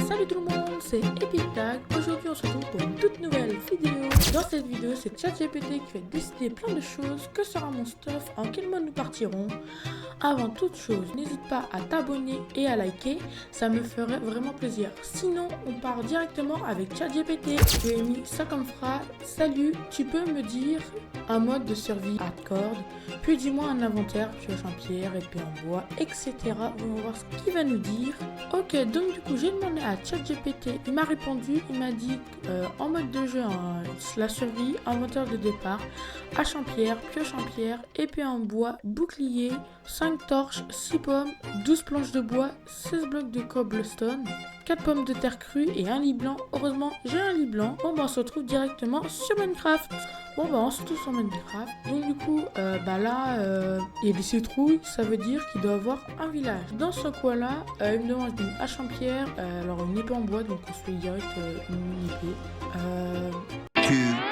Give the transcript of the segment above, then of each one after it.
Salut tout le monde, c'est EpicTag. Aujourd'hui on se retrouve pour une toute nouvelle vidéo. Dans cette vidéo c'est ChatGPT qui va décider plein de choses. Que sera mon stuff, en quel mode nous partirons. Avant toute chose, n'hésite pas à t'abonner et à liker, ça me ferait vraiment plaisir. Sinon on part directement avec ChatGPT. Je lui ai mis ça comme phrase: salut, tu peux me dire un mode de survie hardcore, puis dis-moi un inventaire, pioche en pierre, épée en bois, etc. On va voir ce qu'il va nous dire. Ok, donc du coup j'ai demandé à ChatGPT, il m'a répondu, il m'a dit en mode de jeu, la survie, inventaire de départ, hache en pierre, pioche en pierre, épée en bois, bouclier, 5 torches, 6 pommes, 12 planches de bois, 16 blocs de cobblestone, 4 pommes de terre crue et un lit blanc. Heureusement j'ai un lit blanc. Bon bah on se retrouve directement sur Minecraft. Bon bah on se retrouve sur Minecraft. Donc du coup là il y a des citrouilles, ça veut dire qu'il doit avoir un village. Dans ce coin là il me demande une hache en pierre, alors une épée en bois, donc on se fait direct une épée.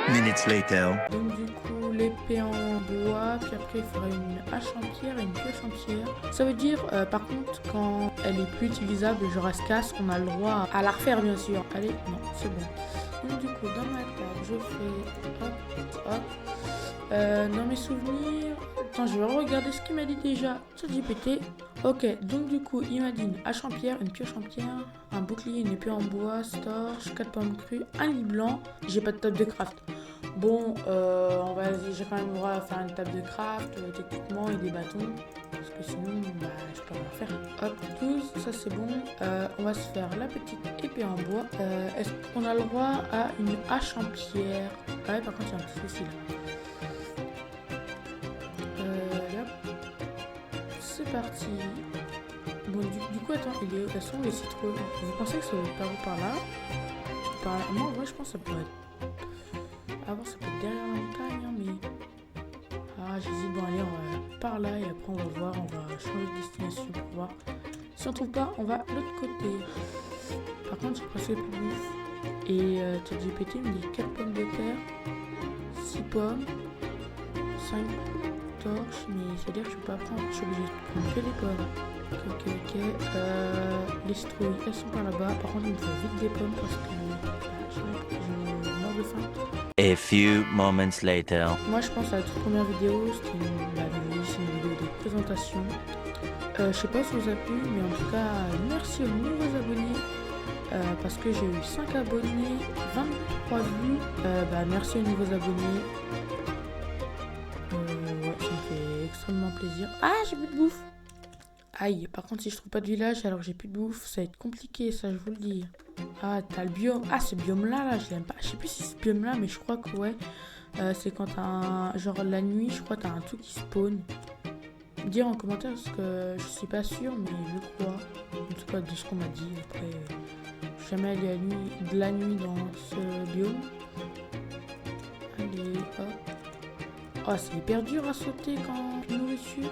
2 minutes later. Donc du coup l'épée en bois, puis après il faudra une hache en pierre et une pioche en pierre. Ça veut dire par contre quand elle est plus utilisable, genre elle se casse, on a le droit à la refaire bien sûr. Allez, non, c'est bon. Donc du coup dans ma table je fais hop. Dans mes souvenirs, attends, je vais regarder ce qu'il m'a dit déjà sur GPT. Ok, donc du coup il m'a dit une hache en pierre, une pioche en pierre, un bouclier, une épée en bois, torche, 4 pommes crues, un lit blanc. J'ai pas de table de craft. Bon, j'ai quand même le droit à faire une table de craft, techniquement, et des bâtons. Parce que sinon, je peux rien faire. Hop, 12, ça c'est bon. On va se faire la petite épée en bois. Est-ce qu'on a le droit à une hache en pierre? Ouais, par contre, il y a un petit souci là. C'est parti. Bon, du coup, attends, elles sont les citrouilles. Vous pensez que ça va être par où? Par là? Par là? Moi, en vrai, je pense que ça pourrait être... Avant, ça peut être derrière la montagne, hein, mais... Ah, j'hésite. Bon, allez, on va par là et après, on va voir. On va changer de destination pour voir. Si on trouve pas, on va de l'autre côté. Par contre, j'ai presque plus de bouffe. Et ChatGPT me dit 4 pommes de terre, 6 pommes, 5 torches, mais c'est-à-dire que je peux pas prendre, je suis obligée de prendre que les pommes. Ok. Les citrouilles, elles sont par là-bas. Par contre, il me faut vite des pommes parce que je meurs de faim. A few moments later. Moi, je pense à la toute première vidéo, c'était une vidéo de présentation. Je sais pas si vous a plu, mais en tout cas, merci aux nouveaux abonnés. Parce que j'ai eu 5 abonnés, 23 vues. Merci aux nouveaux abonnés. Ouais, ça me fait extrêmement plaisir. Ah, j'ai plus de bouffe. Aïe, par contre, si je trouve pas de village alors que j'ai plus de bouffe, ça va être compliqué, ça, je vous le dis. Ah, t'as le biome. Ah, ce biome-là, je l'aime pas. Je sais plus si c'est ce biome-là, mais je crois que ouais. C'est quand t'as un... Genre, la nuit, je crois, t'as un truc qui spawn. Dire en commentaire, parce que je suis pas sûre, mais je crois. En tout cas, de ce qu'on m'a dit. Après, je suis jamais allé de la nuit dans ce biome. Allez, hop. Oh, c'est hyper dur à sauter quand une nourriture.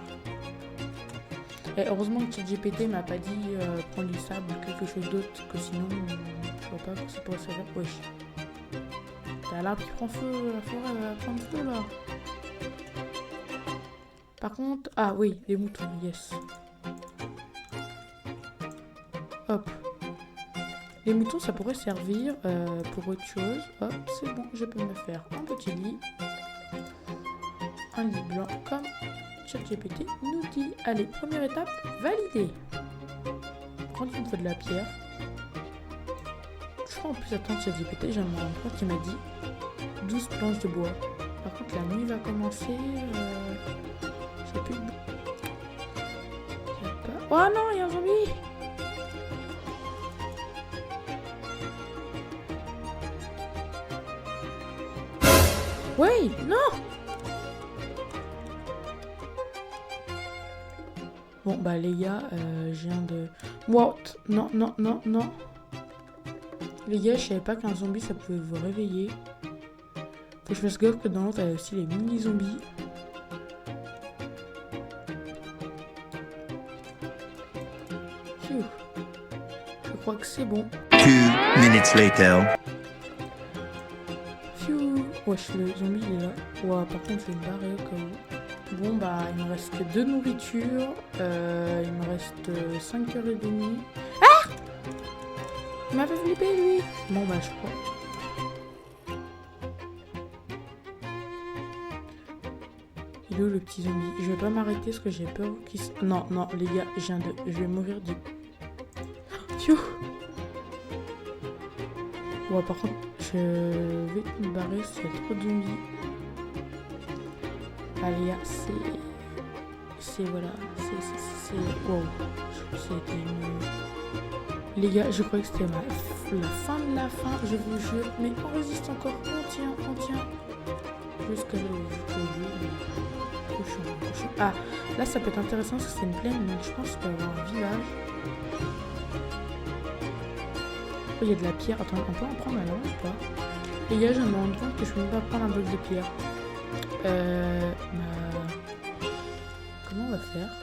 Et heureusement que ChatGPT m'a pas dit prendre du sable ou quelque chose d'autre, que sinon je vois pas que ça pourrait servir. Wesh. T'as l'arbre qui prend feu, la forêt va prendre feu là. Par contre, ah oui, les moutons, yes. Hop. Les moutons ça pourrait servir pour autre chose. Hop, c'est bon, je peux me faire un petit lit. Un lit blanc comme ChatGPT nous dit. Allez, première étape, validée. Prendre une fois de la pierre. Je crois en plus, attends, ChatGPT, j'ai un endroit qui m'a dit 12 planches de bois. Par contre, la nuit va commencer. J'ai plus de... Oh non, il y a un zombie. Oui, non. Bon bah les gars, je viens de... What? Non. Les gars, je savais pas qu'un zombie ça pouvait vous réveiller. Faut que je fasse gaffe que dans l'autre, il y a aussi les mini-zombies. Phew. Je crois que c'est bon. 2 minutes later. Phew. Wesh, le zombie il est là. Ouah, par contre, je vais me barrer au cas où. Bon bah il me reste que 2 nourritures, il me reste 5h30. Ah! Il m'a fait flipper, lui. Bon, bah, je crois. Il est où le petit zombie? Je vais pas m'arrêter parce que j'ai peur qu'il se... Non, non, les gars, je vais mourir du... Pfiou. Ouais, par contre, je vais me barrer s'il y a trop de zombies. Ah, les gars, c'est... Voilà. C'est... Wow. C'était une... Les gars, je croyais que c'était la fin de la fin, je vous jure. Mais on résiste encore. On tient. Jusqu'à là où cochon. Ah, là ça peut être intéressant parce que c'est une plaine, donc je pense qu'il peut y avoir un village. Oh, il y a de la pierre. Attends, on peut en prendre alors ou pas? Les gars, je me rends compte que je peux même pas prendre un bloc de pierre. Comment on va faire?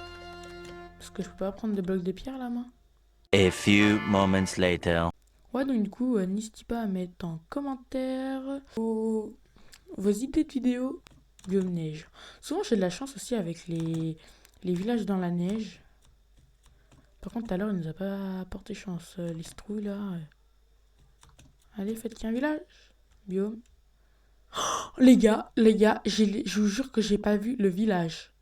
Parce que je peux pas prendre de blocs de pierre à la main. A few moments later. Ouais, donc du coup, n'hésitez pas à mettre en commentaire vos idées de vidéos biome neige. Souvent, j'ai de la chance aussi avec les villages dans la neige. Par contre, tout à l'heure, il nous a pas porté chance. Les citrouilles, là. Allez, faites qu'un village. Biome. Oh, les gars, je vous jure que j'ai pas vu le village.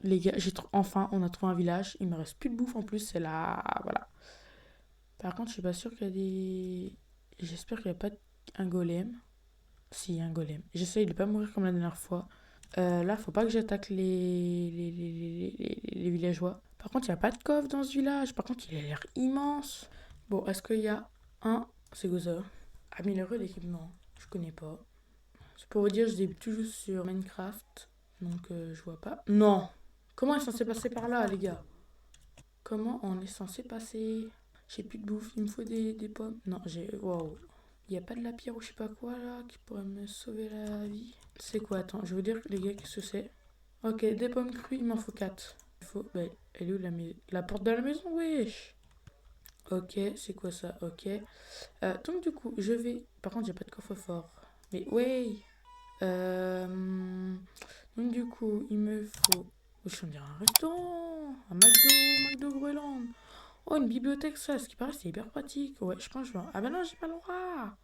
Les gars, enfin, on a trouvé un village. Il me reste plus de bouffe en plus, c'est là. Voilà. Par contre, je suis pas sûre qu'il y a des... J'espère qu'il n'y a pas un golem. Si, il y a un golem. J'essaye de pas mourir comme la dernière fois. Là, faut pas que j'attaque les villageois. Par contre, il n'y a pas de coffre dans ce village. Par contre, il a l'air immense. Bon, est-ce qu'il y a un... C'est quoi ça? Améliorer l'équipement. Je connais pas. C'est pour vous dire, je débute toujours sur Minecraft. Donc, je vois pas. Non! Comment est-ce censé passer par là, les gars? Comment on est censé passer? J'ai plus de bouffe, il me faut des pommes. Non, j'ai... Waouh. Il n'y a pas de la pierre ou je sais pas quoi, là, qui pourrait me sauver la vie. C'est quoi? Attends, je vais vous dire, les gars, qu'est-ce que c'est? Ok, des pommes crues, il m'en faut 4. Il faut... Bah, elle est où la porte de la maison? Wesh! Ok, c'est quoi ça? Ok. Donc, du coup, je vais... Par contre, j'ai pas de coffre-fort. Mais, ouais! Donc, du coup, il me faut... Oh, je dirais un restaurant! Un McDo Groenland! Oh, une bibliothèque, ça, ce qui paraît, c'est hyper pratique. Ouais, je pense que je vais... Ah bah non, j'ai pas le droit.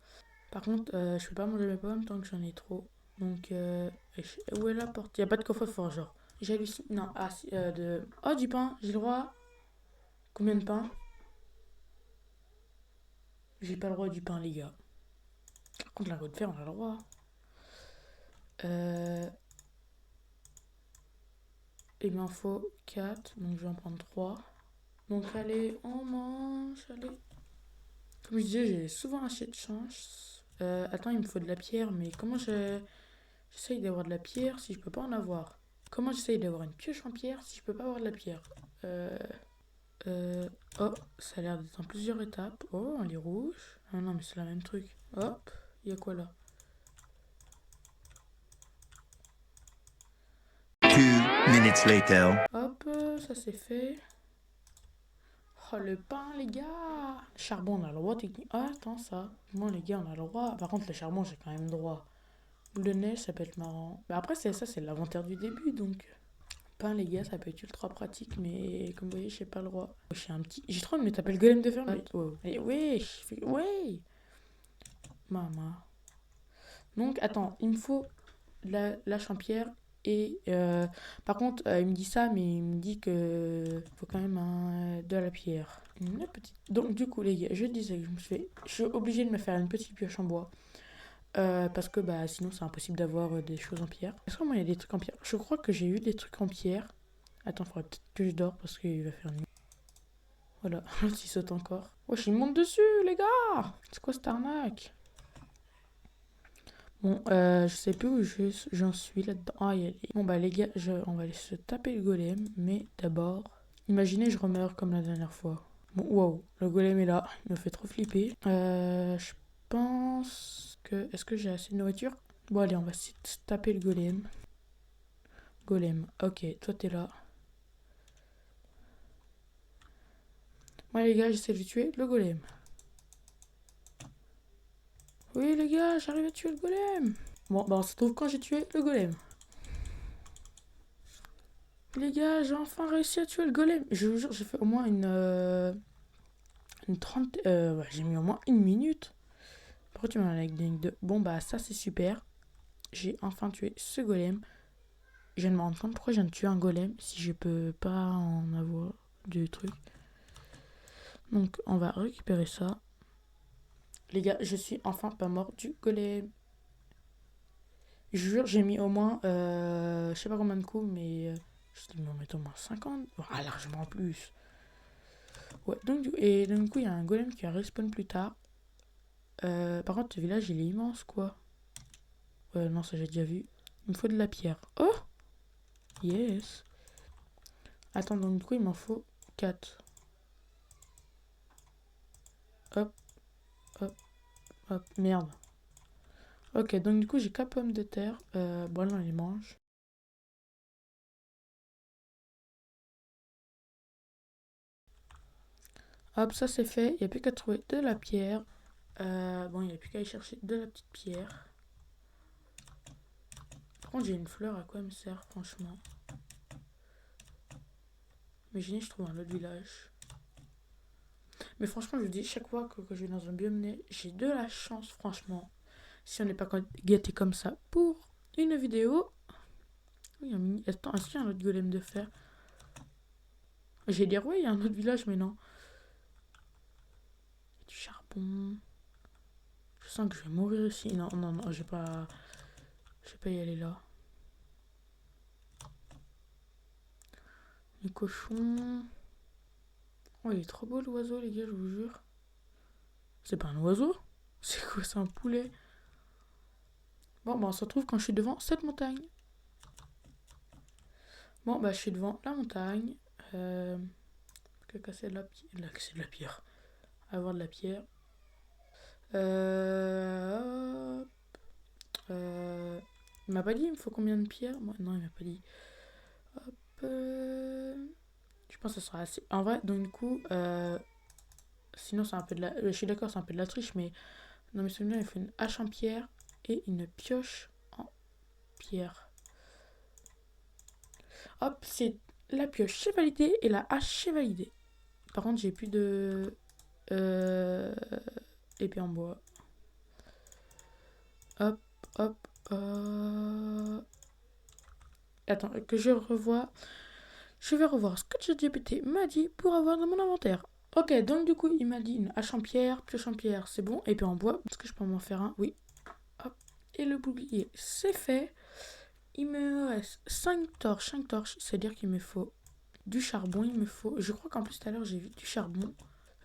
Par contre, je peux pas manger mes pommes tant que j'en ai trop. Donc, où est la porte? Il y a pas de coffre-fort, genre. J'hallucine. Non, ah, si, de... Oh, du pain, j'ai le droit. Combien de pain? J'ai pas le droit du pain, les gars. Par contre, la de fer, on a le droit. Il m'en faut 4, donc je vais en prendre 3. Donc, allez, on mange, allez. Comme je disais, j'ai souvent assez de chance. Attends, il me faut de la pierre, mais comment j'essaye d'avoir de la pierre si je peux pas en avoir? Comment j'essaye d'avoir une pioche en pierre si je peux pas avoir de la pierre? Oh, ça a l'air d'être en plusieurs étapes. Oh, elle est rouge. Ah non, mais c'est le même truc. Hop, il y a quoi là? 2 minutes later. Hop, ça c'est fait. Oh, le pain, les gars! Le charbon, on a le droit technique. Ah, attends, ça. Moi, les gars, on a le droit. Par contre, le charbon, j'ai quand même droit. Boule de neige, ça peut être marrant. Mais après, c'est l'inventaire du début, donc... Pain, les gars, ça peut être ultra pratique, mais comme vous voyez, j'ai pas le droit. J'ai trop de me taper le golem de fer. Oh. Allez, ouais! Maman. Donc, attends, il me faut la champière. Et par contre, il me dit ça, mais il me dit que faut quand même de la pierre. Une petite. Donc du coup, les gars, je disais que je suis obligée de me faire une petite pioche en bois. Parce que bah sinon c'est impossible d'avoir des choses en pierre. Est-ce que moi il y a des trucs en pierre? Je crois que j'ai eu des trucs en pierre. Attends, faudrait peut-être que je dors parce qu'il va faire nuit. Voilà, l'autre il saute encore. Wesh, il monte dessus, les gars! C'est quoi cette arnaque? Bon, je sais plus où j'en suis là-dedans. Ah, y a... Bon, bah, les gars, on va aller se taper le golem. Mais d'abord, imaginez, je remeurs comme la dernière fois. Bon, wow, le golem est là. Il me fait trop flipper. Je pense que... Est-ce que j'ai assez de nourriture? Bon, allez, on va se taper le golem. Golem, ok, toi, t'es là. Moi, les gars, j'essaie de tuer le golem. Oui, les gars, j'arrive à tuer le golem. Bon, bah on se retrouve quand j'ai tué le golem. Les gars, j'ai enfin réussi à tuer le golem. Je vous jure, j'ai fait au moins une Une 30... ouais, j'ai mis au moins 1 minute. Pourquoi tu m'en as avec des 2? Bon, bah, ça, c'est super. J'ai enfin tué ce golem. Je viens de me rendre compte pourquoi je viens de tuer un golem si je peux pas en avoir du truc. Donc, on va récupérer ça. Les gars, je suis enfin pas mort du golem. Je jure, j'ai mis au moins, je sais pas combien de coups, mais je vais m'en mettre au moins 50. Ah, largement plus. Ouais, donc, et donc, du coup, il y a un golem qui va respawn plus tard. Par contre, le village, il est immense, quoi. Ouais, non, ça j'ai déjà vu. Il me faut de la pierre. Oh! Yes! Attends, donc, du coup, il m'en faut 4. Hop, hop, hop. Merde. Ok, donc, du coup, j'ai 4 pommes de terre. Bon, là, on les mange. Hop, ça c'est fait. Il n'y a plus qu'à trouver de la pierre. Bon, il n'y a plus qu'à aller chercher de la petite pierre. Par contre, j'ai une fleur, à quoi elle me sert, franchement? Imaginez, je trouve un autre village. Mais franchement, je vous dis, chaque fois que je vais dans un biome, j'ai de la chance, franchement. Si on n'est pas gâté comme ça pour une vidéo. Oui, un mini... Attends, est-ce qu'il y a un autre golem de fer? J'ai dit, ouais, il y a un autre village, mais non. Il y a du charbon. Je sens que je vais mourir ici. Non, non, non, je vais pas y aller là. Les cochons. Oh, il est trop beau l'oiseau, les gars, je vous jure. C'est pas un oiseau? C'est quoi, c'est un poulet? Bon, bah, on se retrouve quand je suis devant cette montagne. Bon, bah, je suis devant la montagne. Que casser de la pierre. Casser de la pierre. Avoir de la pierre. Euh... Il m'a pas dit, il me faut combien de pierres? Moi, non, il m'a pas dit. Hop. Je pense que ça sera assez. En vrai, donc, du coup, sinon, c'est un peu de la. Je suis d'accord, c'est un peu de la triche, mais dans mes souvenirs, il faut une hache en pierre et une pioche en pierre. Hop, c'est la pioche, c'est validé, et la hache, c'est validé. Par contre, j'ai plus de épée en bois. Hop, hop. Attends, que je revois. Je vais revoir ce que ChatGPT m'a dit pour avoir dans mon inventaire. Ok, donc du coup, il m'a dit une hache en pierre, pioche en pierre, c'est bon. Épée en bois, est-ce que je peux m'en faire un? Oui. Hop. Et le bouclier, c'est fait. Il me reste 5 torches. 5 torches, c'est-à-dire qu'il me faut du charbon. Il me faut. Je crois qu'en plus tout à l'heure, j'ai vu du charbon.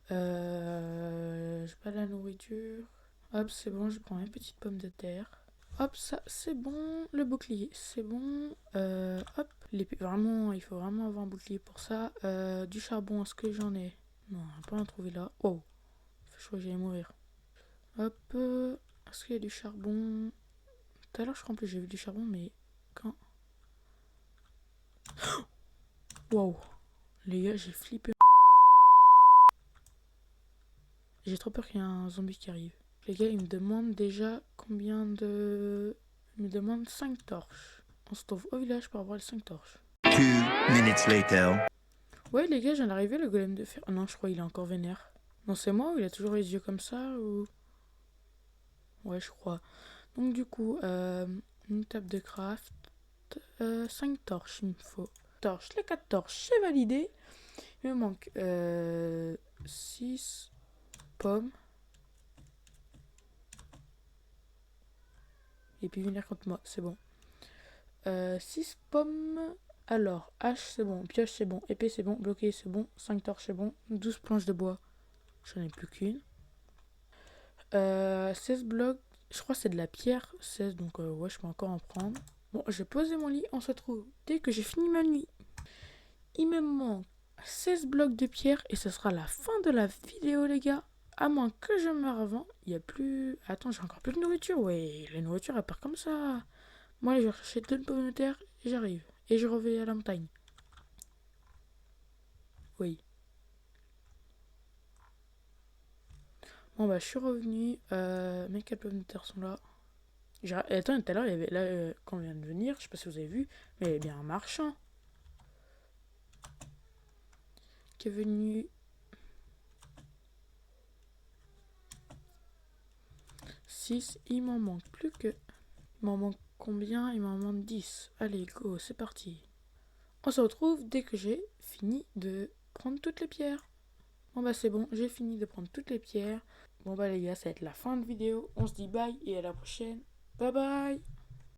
J'ai pas de la nourriture. Hop, c'est bon, je prends une petite pomme de terre. Hop, ça, c'est bon. Le bouclier, c'est bon. Hop, l'épée. Vraiment, il faut vraiment avoir un bouclier pour ça. Du charbon, est-ce que j'en ai? Non, on va pas en trouver là. Oh, je crois que j'allais mourir. Hop, est-ce qu'il y a du charbon? Tout à l'heure, je crois en plus, j'ai vu du charbon, mais quand? Wow, les gars, j'ai flippé. J'ai trop peur qu'il y ait un zombie qui arrive. Les gars, ils me demandent déjà combien de... Ils me demandent 5 torches. On se trouve au village pour avoir les 5 torches. 2 minutes later. Ouais, les gars, j'en arrivé le golem de fer. Oh non, je crois qu'il est encore vénère. Non, c'est moi ou il a toujours les yeux comme ça ou... Ouais, je crois. Donc du coup, une table de craft. 5 torches, il me faut. Torches, les 4 torches, c'est validé. Il me manque 6 pommes. Et puis venir contre moi, c'est bon. 6 pommes. Alors, hache c'est bon, pioche c'est bon, épée c'est bon, bloqué c'est bon, 5 torches c'est bon, 12 planches de bois, j'en ai plus qu'une. 16 blocs, je crois que c'est de la pierre, 16, donc ouais, je peux encore en prendre. Bon, j'ai posé mon lit, on se retrouve dès que j'ai fini ma nuit. Il me manque 16 blocs de pierre et ce sera la fin de la vidéo, les gars. À moins que je meure avant, il n'y a plus... Attends, j'ai encore plus de nourriture, ouais, la nourriture elle part comme ça. Moi, allez, je vais chercher 2 pommes de terre et j'arrive. Et je reviens à la montagne. Oui. Bon, bah, je suis revenu. Mes 4 pommes de terre sont là. Attends, tout à l'heure, il y avait là, quand on vient de venir, je sais pas si vous avez vu, mais il y avait bien un marchand qui est venu. 6. Il m'en manque plus que... Il m'en manque combien? Il m'en manque 10. Allez, go, c'est parti. On se retrouve dès que j'ai fini de prendre toutes les pierres. Bon bah c'est bon, j'ai fini de prendre toutes les pierres. Bon bah les gars, ça va être la fin de vidéo. On se dit bye et à la prochaine. Bye bye.